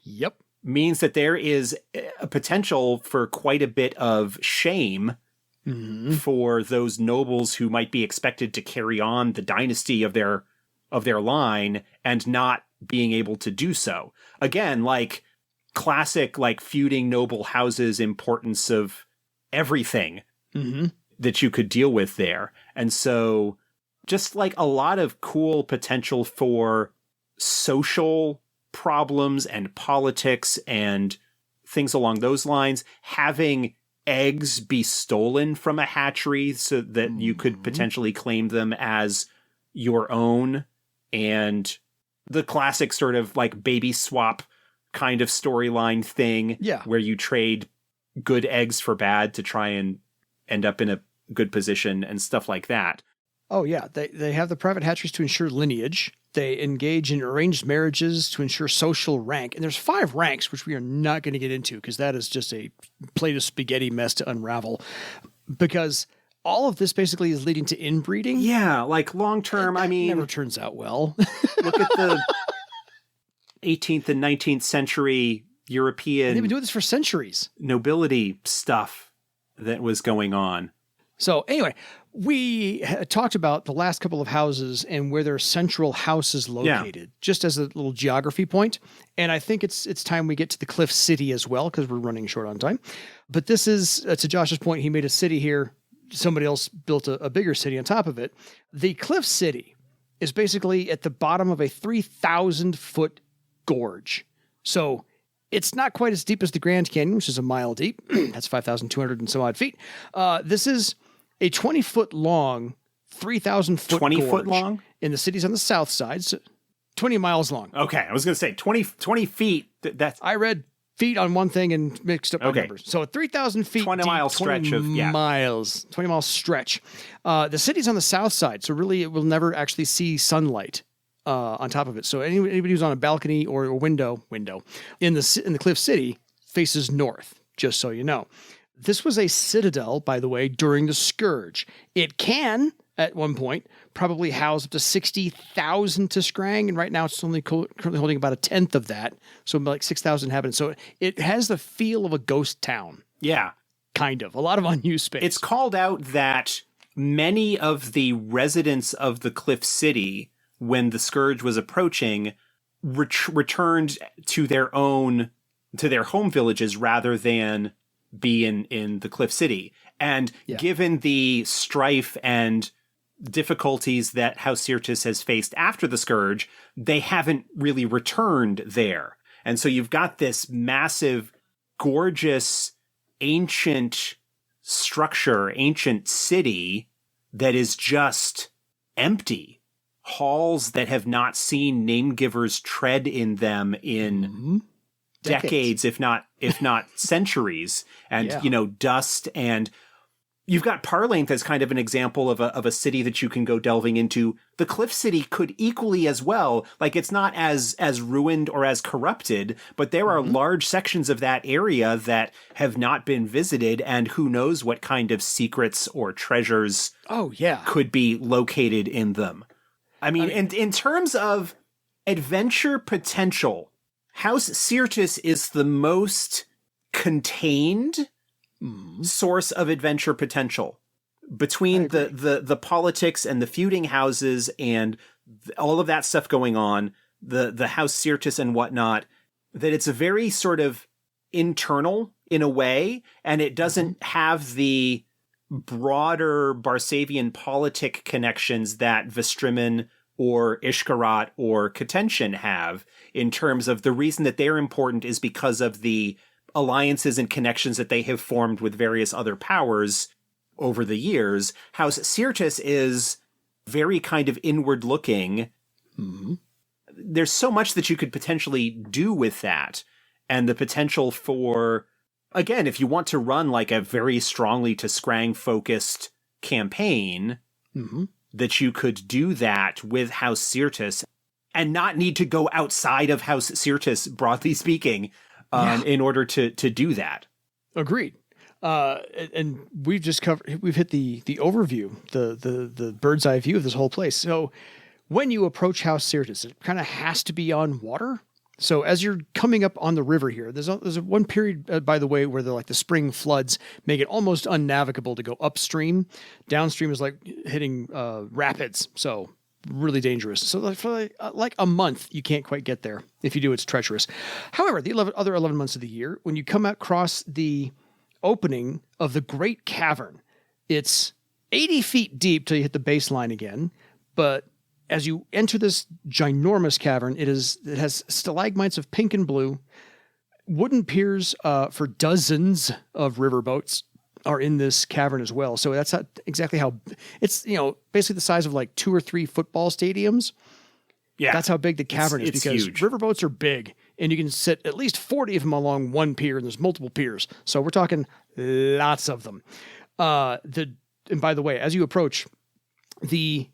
Yep. Means that there is a potential for quite a bit of shame for those nobles who might be expected to carry on the dynasty of their line and not being able to do so. Again, classic, like, feuding noble houses importance of everything that you could deal with there. And so just like a lot of cool potential for social problems and politics and things along those lines. Having eggs be stolen from a hatchery so that you could potentially claim them as your own, and the classic sort of like baby swap kind of storyline thing where you trade good eggs for bad to try and end up in a good position and stuff like that. Oh, yeah. They have the private hatcheries to ensure lineage. They engage in arranged marriages to ensure social rank. And there's 5 ranks, which we are not going to get into because that is just a plate of spaghetti mess to unravel. Because all of this basically is leading to inbreeding. Yeah, like long term, I mean... never turns out well. Look at the 18th and 19th century European... They've been doing this for centuries. Nobility stuff that was going on. So anyway, we talked about the last couple of houses and where their central house is located, just as a little geography point. And I think it's time we get to the Cliff City as well, because we're running short on time. But this is, to Josh's point, he made a city here. Somebody else built a bigger city on top of it. The Cliff City is basically at the bottom of a 3,000-foot gorge. So it's not quite as deep as the Grand Canyon, which is a mile deep. That's 5,200 and some odd feet. This is a 20-foot long, 3,000-foot 20-foot long? In the cities on the south side. So 20 miles long. Okay, I was going to say 20 feet. That's I read feet on one thing and mixed up my numbers. So 3,000 feet 20-mile stretch of miles. 20-mile stretch. The city's on the south side, so really it will never actually see sunlight on top of it. So anybody who's on a balcony or a window in the Cliff City faces north, just so you know. This was a citadel, by the way, during the Scourge. It can, at one point, probably house up to 60,000 Tiskrang, and right now it's only currently holding about a tenth of that, so like 6,000 inhabitants. So it has the feel of a ghost town. Yeah. Kind of. A lot of unused space. It's called out that many of the residents of the Cliff City, when the Scourge was approaching, returned to their home villages rather than be in the Cliff City. And given the strife and difficulties that House Syrtis has faced after the Scourge, they haven't really returned there. And so you've got this massive, gorgeous, ancient structure, ancient city that is just empty. Halls that have not seen name-givers tread in them in decades, if not centuries, and dust. And you've got Parlainth as kind of an example of a city that you can go delving into. The Cliff City could equally as well. Like, it's not as ruined or as corrupted, but there are large sections of that area that have not been visited, and who knows what kind of secrets or treasures could be located in them. I mean, in terms of adventure potential, House Syrtis is the most contained source of adventure potential. Between the politics and the feuding houses and all of that stuff going on, the House Syrtis and whatnot, that it's a very sort of internal in a way, and it doesn't have the broader Barsavian politic connections that Vestrimen or Ishkarat or Katention have, in terms of the reason that they're important is because of the alliances and connections that they have formed with various other powers over the years. House Syrtis is very kind of inward looking. There's so much that you could potentially do with that, and the potential for, again, if you want to run like a very strongly Tiskrang focused campaign, that you could do that with House Syrtis and not need to go outside of House Syrtis, broadly speaking, in order to do that. Agreed. And we've hit the overview, the bird's eye view of this whole place. So when you approach House Syrtis, it kind of has to be on water. So as you're coming up on the river here, there's one period, by the way, where the spring floods make it almost unnavigable to go upstream. Downstream is like hitting rapids. So really dangerous. So for like a month, you can't quite get there. If you do, it's treacherous. However, the other 11 months of the year, when you come across the opening of the Great Cavern, it's 80 feet deep till you hit the baseline again. But as you enter this ginormous cavern, it has stalagmites of pink and blue, wooden piers for dozens of riverboats are in this cavern as well. So that's not exactly how it's, basically the size of like 2 or 3 football stadiums. Yeah. That's how big the cavern is, because huge. Riverboats are big and you can sit at least 40 of them along one pier, and there's multiple piers. So we're talking lots of them. And by the way, as you approach, the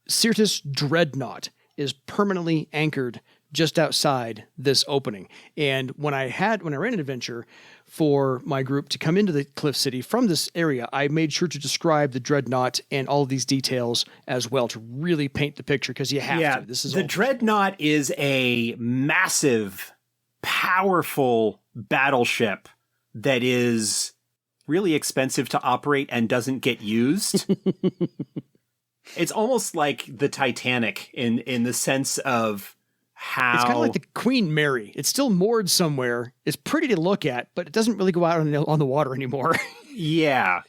Syrtis dreadnought is permanently anchored just outside this opening. And when I ran an adventure for my group to come into the Cliff City from this area, I made sure to describe the dreadnought and all of these details as well to really paint the picture, because you have to. The dreadnought is a massive, powerful battleship that is really expensive to operate and doesn't get used. It's almost like the Titanic in the sense of how... It's kind of like the Queen Mary. It's still moored somewhere. It's pretty to look at, but it doesn't really go out on the water anymore. Yeah.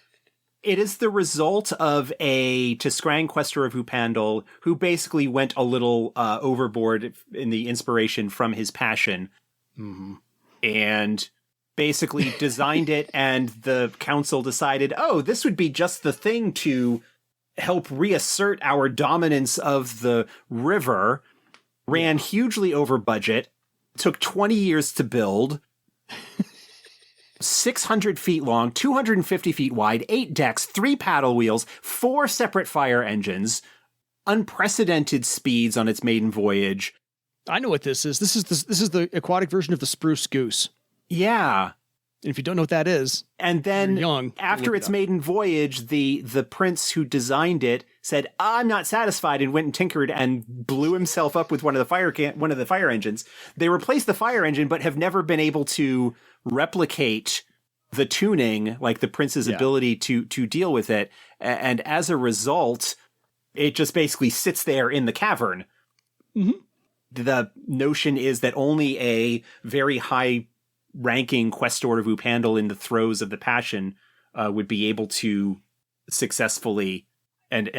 It is the result of a Tiskrang Questor of Upandal who basically went a little overboard in the inspiration from his passion. Mm-hmm. And basically designed it, and the council decided, this would be just the thing to help reassert our dominance of the river. Ran hugely over budget, took 20 years to build, 600 feet long, 250 feet wide, 8 decks, 3 paddle wheels, 4 separate fire engines, unprecedented speeds on its maiden voyage. I know what this is. This is the aquatic version of the Spruce Goose. Yeah. And if you don't know what that is, and then after its maiden voyage, the prince who designed it said, "I'm not satisfied," and went and tinkered and blew himself up with one of the fire engines. They replaced the fire engine, but have never been able to replicate the tuning, like the prince's ability to deal with it. And as a result, it just basically sits there in the cavern. Mm-hmm. The notion is that only a very high ranking Questor of Upandal in the throes of the passion would be able to successfully and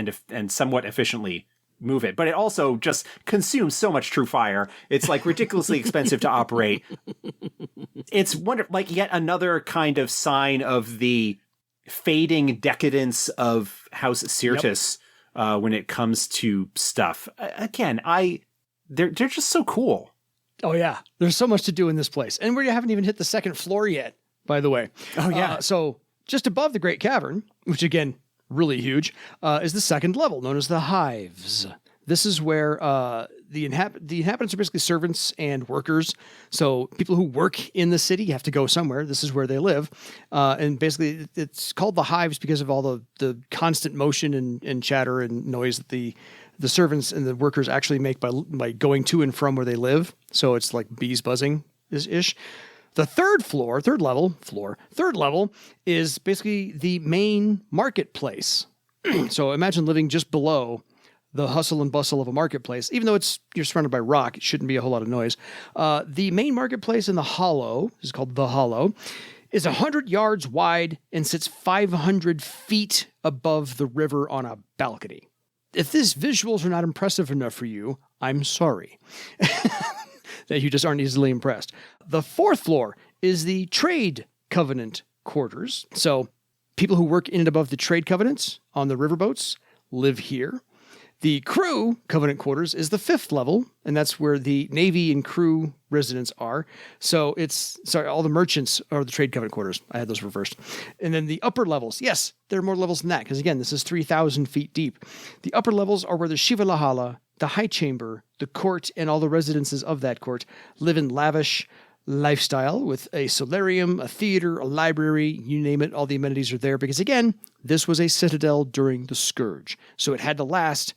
somewhat efficiently move it. But it also just consumes so much true fire. It's like ridiculously expensive to operate. It's like yet another kind of sign of the fading decadence of House Syrtis when it comes to stuff. Again, they're just so cool. Oh, yeah. There's so much to do in this place. And we haven't even hit the second floor yet, by the way. Oh, yeah. So just above the Great Cavern, which, again, really huge, is the second level, known as the Hives. This is where the inhabitants are basically servants and workers. So people who work in the city have to go somewhere. This is where they live. And basically, it's called the Hives because of all the constant motion and chatter and noise that the servants and the workers actually make by going to and from where they live. So it's like bees buzzing ish. The third level is basically the main marketplace. So imagine living just below the hustle and bustle of a marketplace. Even though you're surrounded by rock, it shouldn't be a whole lot of noise. The main marketplace in the Hollow, is called the Hollow, is 100 yards wide and sits 500 feet above the river on a balcony. If these visuals are not impressive enough for you, I'm sorry that you just aren't easily impressed. The fourth floor is the Trade Covenant quarters. So people who work in and above the Trade Covenants on the riverboats live here. The Crew Covenant quarters is the fifth level, and that's where the Navy and crew residents are. So all the merchants are the Trade Covenant quarters. I had those reversed. And then the upper levels, yes, there are more levels than that, because again, this is 3,000 feet deep. The upper levels are where the shivalahala, the High Chamber, the court, and all the residences of that court live in lavish lifestyle with a solarium, a theater, a library, you name it, all the amenities are there, because again, this was a citadel during the Scourge. So it had to last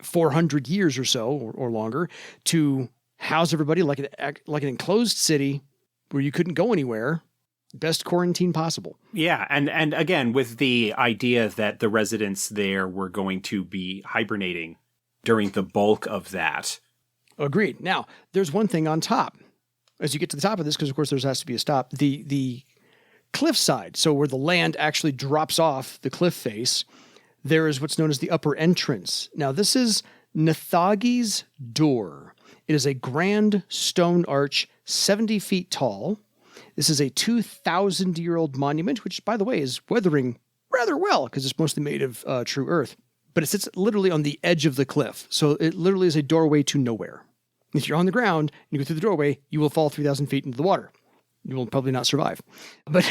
400 years or so, or longer, to house everybody like an enclosed city where you couldn't go anywhere. Best quarantine possible. Yeah, and again, with the idea that the residents there were going to be hibernating during the bulk of that. Agreed. Now, there's one thing on top. As you get to the top of this, because of course there has to be a stop, the cliffside, so where the land actually drops off the cliff face, there is what's known as the upper entrance. Now, this is Nithagi's Door. It is a grand stone arch, 70 feet tall. This is a 2,000-year-old monument, which, by the way, is weathering rather well because it's mostly made of true earth. But it sits literally on the edge of the cliff, so it literally is a doorway to nowhere. If you're on the ground and you go through the doorway, you will fall 3,000 feet into the water. You will probably not survive. But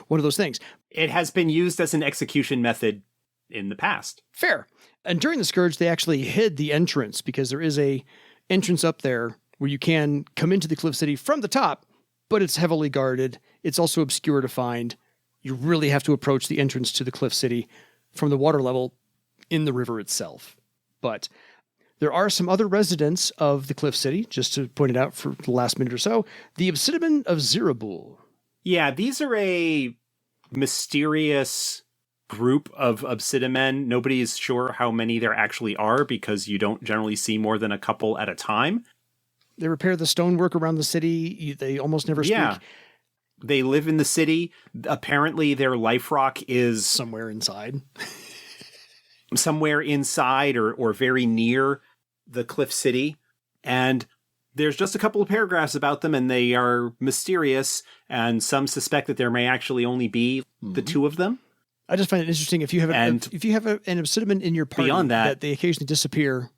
one of those things. It has been used as an execution method in the past. Fair. And during the Scourge, they actually hid the entrance because there is a entrance up there where you can come into the Cliff City from the top, but it's heavily guarded. It's also obscure to find. You really have to approach the entrance to the Cliff City from the water level in the river itself. But there are some other residents of the Cliff City, just to point it out for the last minute or so. The Obsidian of Zirabul. Yeah, these are a mysterious group of obsidian men. Nobody is sure how many there actually are because you don't generally see more than a couple at a time. They repair the stonework around the city. They almost never speak. Yeah. They live in the city. Apparently their life rock is somewhere inside. Somewhere inside or very near the Cliff City. And there's just a couple of paragraphs about them, and they are mysterious, and some suspect that there may actually only be the two of them. I just find it interesting if you have an obsidian in your party beyond that they occasionally disappear,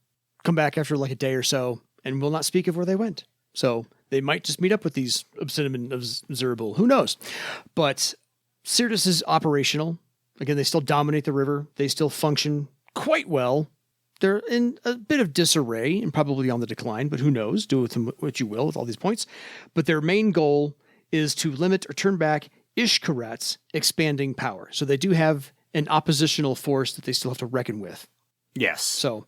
come back after like a day or so, and will not speak of where they went. So they might just meet up with these obsidian of Zirabul. Who knows? But Syrtis is operational. Again, they still dominate the river. They still function quite well. They're in a bit of disarray and probably on the decline, but who knows? Do with them what you will with all these points. But their main goal is to limit or turn back Ishkarat's expanding power. So they do have an oppositional force that they still have to reckon with. Yes. So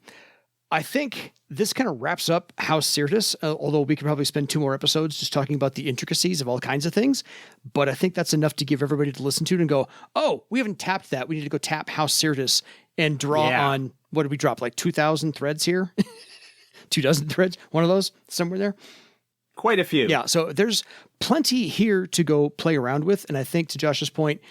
I think this kind of wraps up House Syrtis, although we could probably spend 2 more episodes just talking about the intricacies of all kinds of things. But I think that's enough to give everybody to listen to and go, oh, we haven't tapped that. We need to go tap House Syrtis and draw on, what did we drop? Like 2,000 threads here? 24 threads? One of those? Somewhere there? Quite a few. Yeah, so there's plenty here to go play around with. And I think to Josh's point,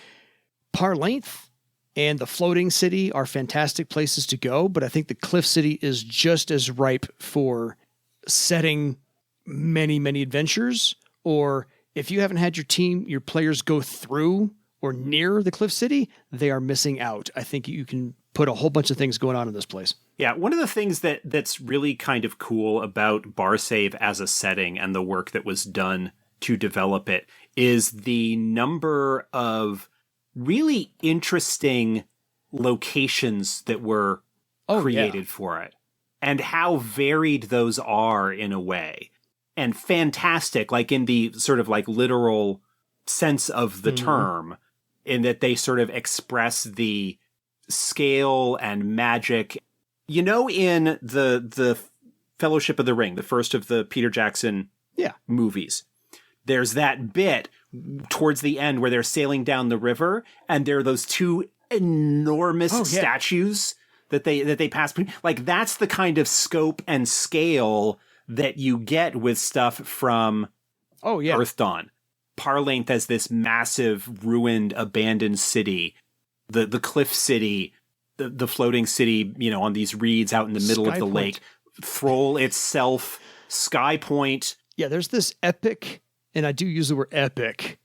Parlength and the Floating City are fantastic places to go. But I think the Cliff City is just as ripe for setting many, many adventures. Or if you haven't had your team, your players go through or near the Cliff City, they are missing out. I think you can put a whole bunch of things going on in this place. Yeah, one of the things that's really kind of cool about Barsave as a setting and the work that was done to develop it is the number of really interesting locations that were created for it and how varied those are in a way. And fantastic, like in the sort of like literal sense of the term, in that they sort of express the scale and magic. You know, in the Fellowship of the Ring, the first of the Peter Jackson movies, there's that bit towards the end where they're sailing down the river and there are those 2 enormous statues that they pass. Like, that's the kind of scope and scale that you get with stuff from Earth Dawn. Parlength as this massive, ruined, abandoned city, the Cliff City, the Floating City, you know, on these reeds out in the middle of the lake, Thrall itself, Sky Point. Yeah, there's this epic, and I do use the word epic,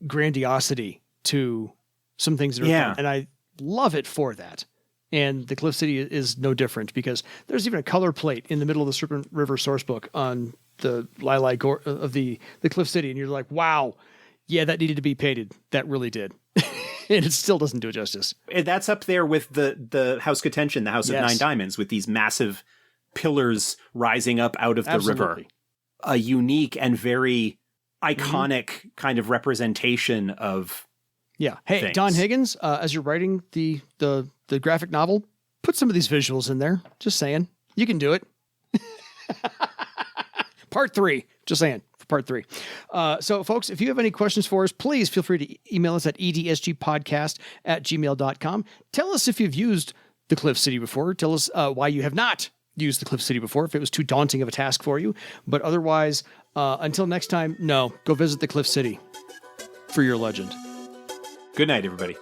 grandiosity to some things that are fun, and I love it for that. And the Cliff City is no different because there's even a color plate in the middle of the Serpent River sourcebook on the Lilai Gore of the Cliff City, and you're like, wow, yeah, that needed to be painted. That really did. And it still doesn't do it justice. And that's up there with the House Contention, the House of 9 Diamonds, with these massive pillars rising up out of the river. A unique and very iconic kind of representation of Hey, things. Don Higgins, as you're writing the graphic novel, put some of these visuals in there. Just saying. You can do it. Part 3. Just saying. For part 3. So, folks, if you have any questions for us, please feel free to email us at edsgpodcast@gmail.com. Tell us if you've used the Cliff City before. Tell us why you have not used the Cliff City before, if it was too daunting of a task for you. But otherwise, until next time, no, go visit the Cliff City for your legend. Good night, everybody.